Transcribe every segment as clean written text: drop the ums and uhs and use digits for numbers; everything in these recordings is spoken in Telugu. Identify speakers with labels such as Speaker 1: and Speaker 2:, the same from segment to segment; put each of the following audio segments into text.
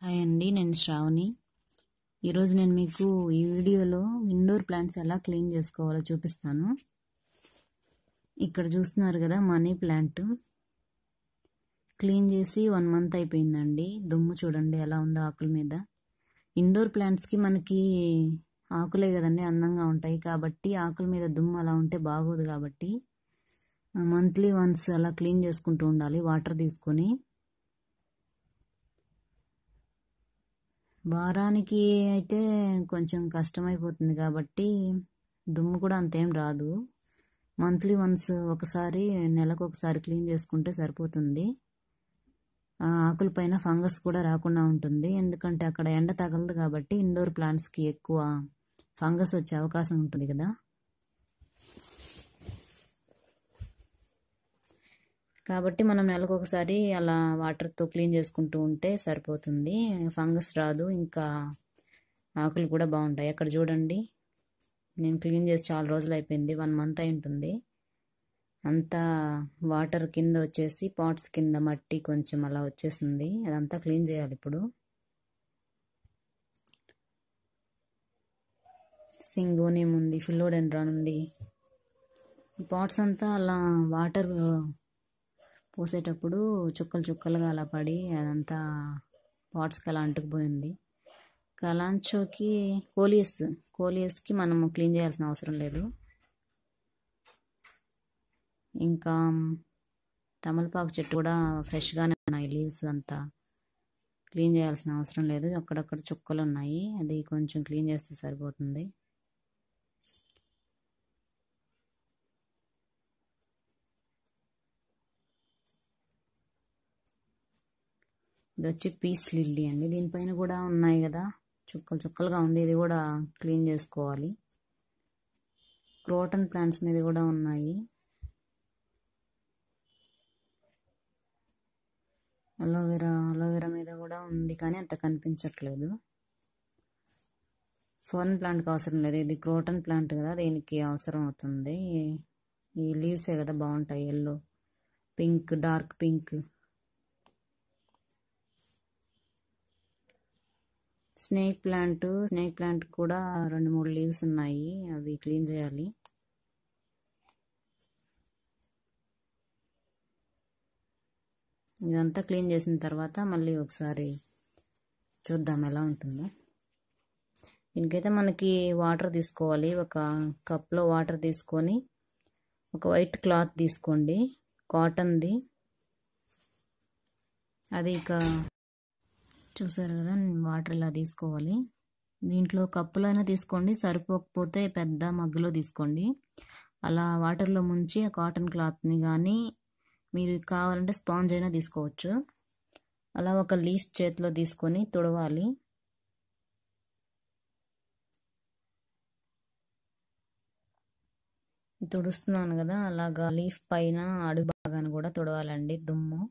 Speaker 1: హాయ్ అండి, నేను శ్రావణి. ఈరోజు నేను మీకు ఈ వీడియోలో ఇండోర్ ప్లాంట్స్ ఎలా క్లీన్ చేసుకోవాలో చూపిస్తాను. ఇక్కడ చూస్తున్నారు కదా, మనీ ప్లాంట్ క్లీన్ చేసి 1 మంత్ అయిపోయిందండి. దుమ్ము చూడండి ఎలా ఉందో ఆకుల మీద. ఇండోర్ ప్లాంట్స్కి మనకి ఆకులే కదండి అందంగా ఉంటాయి, కాబట్టి ఆకుల మీద దుమ్ము అలా ఉంటే బాగోదు. కాబట్టి మంత్లీ వన్స్ అలా క్లీన్ చేసుకుంటూ ఉండాలి వాటర్ తీసుకొని. వారానికి అయితే కొంచెం కష్టమైపోతుంది కాబట్టి దుమ్ము కూడా అంతేం రాదు. మంత్లీ వన్స్ ఒకసారి, నెలకు ఒకసారి క్లీన్ చేసుకుంటే సరిపోతుంది. ఆకుల పైన ఫంగస్ కూడా రాకుండా ఉంటుంది, ఎందుకంటే అక్కడ ఎండ తగలదు కాబట్టి ఇండోర్ ప్లాంట్స్కి ఎక్కువ ఫంగస్ వచ్చే అవకాశం ఉంటుంది కదా. కాబట్టి మనం నెలకు ఒకసారి అలా వాటర్తో క్లీన్ చేసుకుంటూ ఉంటే సరిపోతుంది. ఫంగస్ రాదు, ఇంకా ఆకులు కూడా బాగుంటాయి. అక్కడ చూడండి, నేను క్లీన్ చేసి చాలా రోజులు అయిపోయింది, 1 మంత్ అయి ఉంటుంది. అంతా వాటర్ కింద వచ్చేసి పాట్స్ కింద మట్టి కొంచెం అలా వచ్చేసింది. అదంతా క్లీన్ చేయాలి ఇప్పుడు. సింగోనియం ఉంది, ఫిలోడెండ్రాన్ ఉంది. పాట్స్ అంతా అలా వాటర్ పోసేటప్పుడు చుక్కలు చుక్కలుగా అలా పడి అదంతా పాట్స్కి అలా అంటుకుపోయింది. కలాంచోకి కోలియస్కి మనం క్లీన్ చేయాల్సిన అవసరం లేదు. ఇంకా తమలపాకు చెట్టు కూడా ఫ్రెష్గానే ఉన్నాయి, లీవ్స్ అంతా క్లీన్ చేయాల్సిన అవసరం లేదు. అక్కడక్కడ చుక్కలు ఉన్నాయి, అది కొంచెం క్లీన్ చేస్తే సరిపోతుంది. ఇది వచ్చి పీస్ లిల్లీ అండి, దీనిపైన కూడా ఉన్నాయి కదా, చుక్కలు చుక్కలుగా ఉంది, ఇది కూడా క్లీన్ చేసుకోవాలి. క్రోటన్ ప్లాంట్స్ మీద కూడా ఉన్నాయి. అలోవెరా మీద కూడా ఉంది, కానీ అంత కనిపించట్లేదు. ఫారెన్ ప్లాంట్కి అవసరం లేదు, ఇది క్రోటన్ ప్లాంట్ కదా, దీనికి అవసరం అవుతుంది. ఈ లీవ్సే కదా బాగుంటాయి, yellow, pink, dark pink. Snake plant కూడా 2-3 లీవ్స్ ఉన్నాయి, అవి క్లీన్ చేయాలి. ఇదంతా క్లీన్ చేసిన తర్వాత మళ్ళీ ఒకసారి చూద్దాం ఎలా ఉంటుందో. దీనికైతే మనకి వాటర్ తీసుకోవాలి. ఒక కప్లో వాటర్ తీసుకొని ఒక వైట్ క్లాత్ తీసుకోండి, కాటన్ది. అది ఇక చూసారు కదా, వాటర్ ఇలా తీసుకోవాలి. దీంట్లో కప్పులో అయినా తీసుకోండి, సరిపోకపోతే పెద్ద మగ్గులో తీసుకోండి. అలా వాటర్లో ముంచి ఆ కాటన్ క్లాత్ని కానీ, మీరు కావాలంటే స్పాంజ్ అయినా తీసుకోవచ్చు. అలా ఒక లీఫ్ చేతిలో తీసుకొని తుడవాలి. తుడుస్తున్నాను కదా, అలాగా లీఫ్ పైన అడుగు భాగాన్ని కూడా తుడవాలండి, దుమ్ము.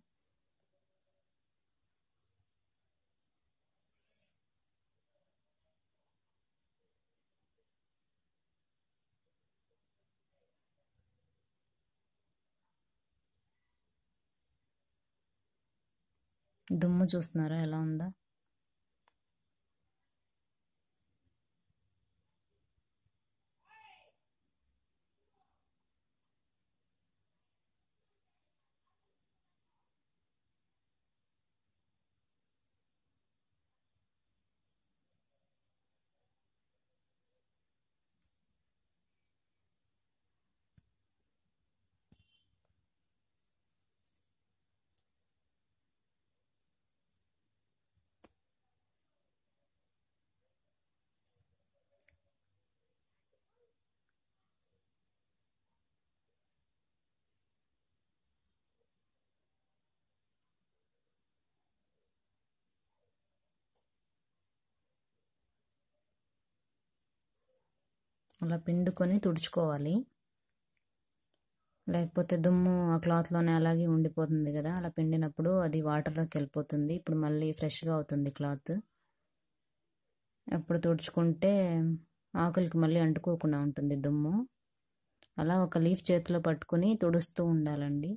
Speaker 1: దుమ్ము చూస్తున్నారా ఎలా ఉందా. అలా పిండుకొని తుడుచుకోవాలి, లేకపోతే దుమ్ము ఆ క్లాత్లోనే అలాగే ఉండిపోతుంది కదా. అలా పిండినప్పుడు అది వాటర్లోకి వెళ్ళిపోతుంది. ఇప్పుడు మళ్ళీ ఫ్రెష్గా అవుతుంది క్లాత్. అప్పుడు తుడుచుకుంటే ఆకులకి మళ్ళీ అంటుకోకుండా ఉంటుంది దుమ్ము. అలా ఒక లీఫ్ చేతిలో పట్టుకుని తుడుస్తూ ఉండాలండి.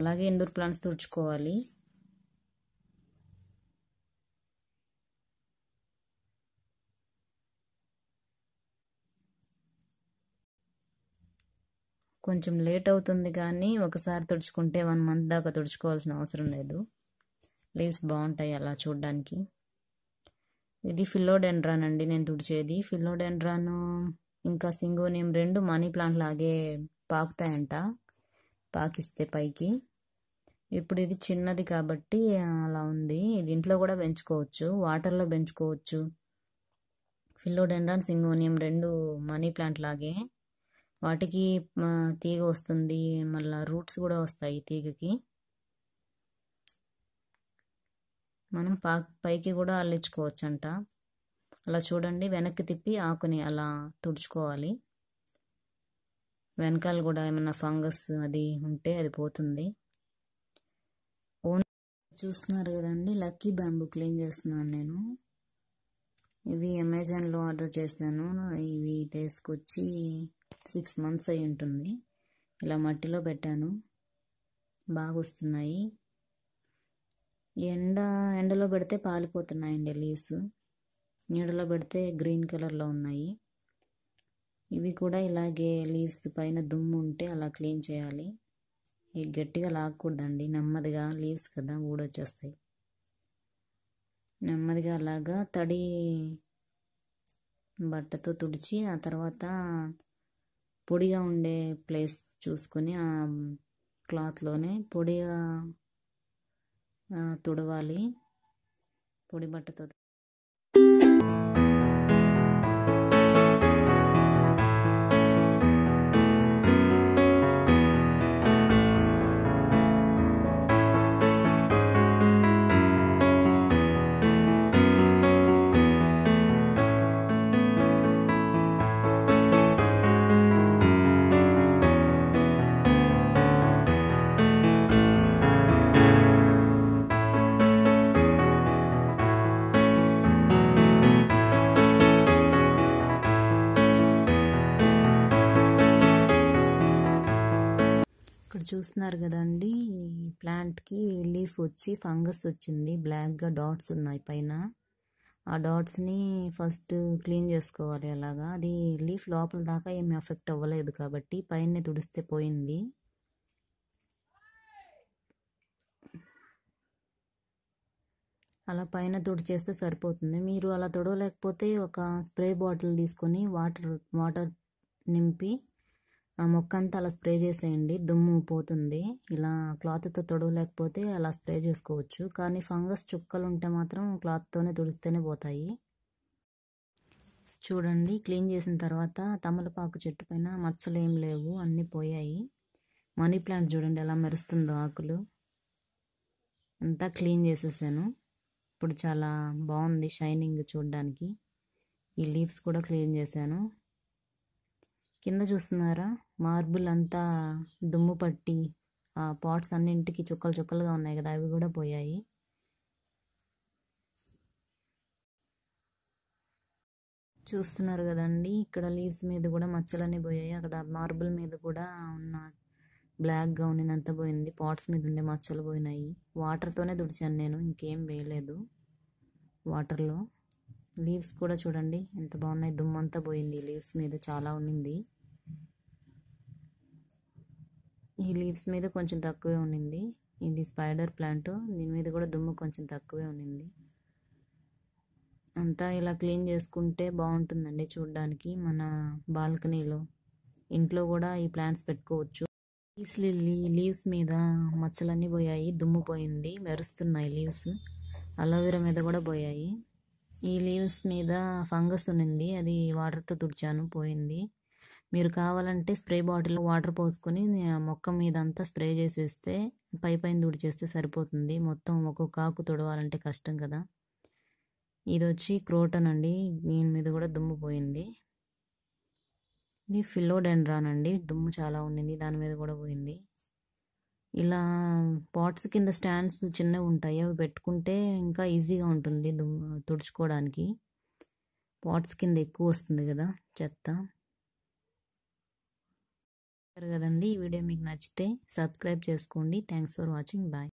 Speaker 1: అలాగే ఇండోర్ ప్లాంట్స్ తుడుచుకోవాలి. కొంచెం లేట్ అవుతుంది కానీ ఒకసారి తుడుచుకుంటే 1 మంత్ దాకా తుడుచుకోవాల్సిన అవసరం లేదు. లీవ్స్ బాగుంటాయి అలా చూడడానికి. ఇది ఫిలోడెండ్రాన్ అండి నేను తుడిచేది. ఫిలోడెండ్రాన్ ఇంకా సింగోనియం 2 మనీ ప్లాంట్ లాగే పాకుతాయంట, పాకిస్తే పైకి. ఇప్పుడు ఇది చిన్నది కాబట్టి అలా ఉంది. ఇది ఇంట్లో కూడా పెంచుకోవచ్చు, వాటర్లో పెంచుకోవచ్చు. ఫిలోడెండ్రాన్ సింగోనియం 2 మనీ ప్లాంట్ లాగే, వాటికి తీగ వస్తుంది, మళ్ళీ రూట్స్ కూడా వస్తాయి తీగకి. మనం పైకి కూడా అల్లించుకోవచ్చు అంట. అలా చూడండి, వెనక్కి తిప్పి ఆకుని అలా తుడుచుకోవాలి. వెనకాల కూడా ఏమన్నా ఫంగస్ అది ఉంటే అది పోతుంది. చూస్తున్నారు కదండి, లక్కీ బ్యాంబూ క్లీన్ చేస్తున్నాను నేను. ఇవి అమెజాన్లో ఆర్డర్ చేశాను. ఇవి తీసుకొచ్చి 6 మంత్స్ అయి ఉంటుంది. ఇలా మట్టిలో పెట్టాను, బాగా వస్తున్నాయి. ఎండలో పెడితే పాలిపోతున్నాయండి లీవ్స్, నీడలో పెడితే గ్రీన్ కలర్లో ఉన్నాయి. ఇవి కూడా ఇలాగే లీవ్స్ పైన దుమ్ము ఉంటే అలా క్లీన్ చేయాలి. ఇవి గట్టిగా లాగకూడదండి, నెమ్మదిగా, లీవ్స్ కదా ఊడొచ్చేస్తాయి. నెమ్మదిగా అలాగా తడి బట్టతో తుడిచి ఆ తర్వాత పొడిగా ఉండే ప్లేస్ చూసుకొని ఆ క్లాత్లోనే పొడిగా తుడవాలి, పొడి బట్టతో. ఇక్కడ చూస్తున్నారు కదండి, ఈ ప్లాంట్కి లీఫ్ వచ్చి ఫంగస్ వచ్చింది, బ్లాక్గా డాట్స్ ఉన్నాయి పైన. ఆ డాట్స్ని ఫస్ట్ క్లీన్ చేసుకోవాలి అలాగా. అది లీఫ్ లోపల దాకా ఏమి ఎఫెక్ట్ అవ్వలేదు కాబట్టి పైన తుడిస్తే పోయింది. అలా పైన తుడిచేస్తే సరిపోతుంది. మీరు అలా తుడవలేకపోతే ఒక స్ప్రే బాటిల్ తీసుకొని వాటర్ నింపి ఆ మొక్క అంతా అలా స్ప్రే చేసేయండి, దుమ్ము పోతుంది. ఇలా క్లాత్తో తుడవలేకపోతే అలా స్ప్రే చేసుకోవచ్చు, కానీ ఫంగస్ చుక్కలు ఉంటే మాత్రం క్లాత్తోనే తుడిస్తేనే పోతాయి. చూడండి, క్లీన్ చేసిన తర్వాత తమలపాకు చెట్టు పైన మచ్చలు ఏం లేవు, అన్నీ పోయాయి. మనీ ప్లాంట్ చూడండి ఎలా మెరుస్తుందో, ఆకులు అంతా క్లీన్ చేసేసాను. ఇప్పుడు చాలా బాగుంది షైనింగ్ చూడడానికి. ఈ లీవ్స్ కూడా క్లీన్ చేశాను. కింద చూస్తున్నారా, మార్బుల్ అంతా దుమ్ము పట్టి ఆ పాట్స్ అన్నింటికి చుక్కలు చుక్కలుగా ఉన్నాయి కదా, అవి కూడా పోయాయి. చూస్తున్నారు కదండి, ఇక్కడ లీవ్స్ మీద కూడా మచ్చలన్నీ పోయాయి. అక్కడ మార్బుల్ మీద కూడా ఉన్న బ్లాక్గా ఉన్నదంతా పోయింది, పాట్స్ మీద ఉండే మచ్చలు పోయినాయి. వాటర్తోనే తుడిచాను నేను, ఇంకేం వేయలేదు వాటర్లో. లీవ్స్ కూడా చూడండి ఎంత బాగున్నాయి, దుమ్మంతా పోయింది లీవ్స్ మీద, చాలా ఉండింది. ఈ లీవ్స్ మీద కొంచెం తక్కువే ఉండింది. ఇది స్పైడర్ ప్లాంట్, దీని మీద కూడా దుమ్ము కొంచెం తక్కువే ఉండింది. అంతా ఇలా క్లీన్ చేసుకుంటే బాగుంటుందండి చూడడానికి. మన బాల్కనీలో, ఇంట్లో కూడా ఈ ప్లాంట్స్ పెట్టుకోవచ్చు. లీవ్స్ మీద మచ్చలన్నీ పోయాయి, దుమ్ము పోయింది, మెరుస్తున్నాయి లీవ్స్. అలోవెరా మీద కూడా పోయాయి. ఈ లీవ్స్ మీద ఫంగస్ ఉన్నింది, అది వాటర్తో తుడిచాను, పోయింది. మీరు కావాలంటే స్ప్రే బాటిల్లో వాటర్ పోసుకొని మొక్క మీద అంతా స్ప్రే చేసేస్తే పైన తుడిచేస్తే సరిపోతుంది. మొత్తం ఒక్కొక్క ఆకు తుడవాలంటే కష్టం కదా. ఇది వచ్చి క్రోటన్ అండి, దీని మీద కూడా దుమ్ము పోయింది. ఇది ఫిలోడెండ్రాన్ అండి, దుమ్ము చాలా ఉండింది, దాని మీద కూడా పోయింది. ఇలా పాట్స్ కింద స్టాండ్స్ చిన్నవి ఉంటాయి, అవి పెట్టుకుంటే ఇంకా ఈజీగా ఉంటుంది తుడుచుకోవడానికి. పాట్స్ కింద ఎక్కువ వస్తుంది కదా చెత్త కదండి. ఈ వీడియో మీకు నచ్చితే సబ్స్క్రైబ్ చేసుకోండి. Thanks for watching. బాయ్.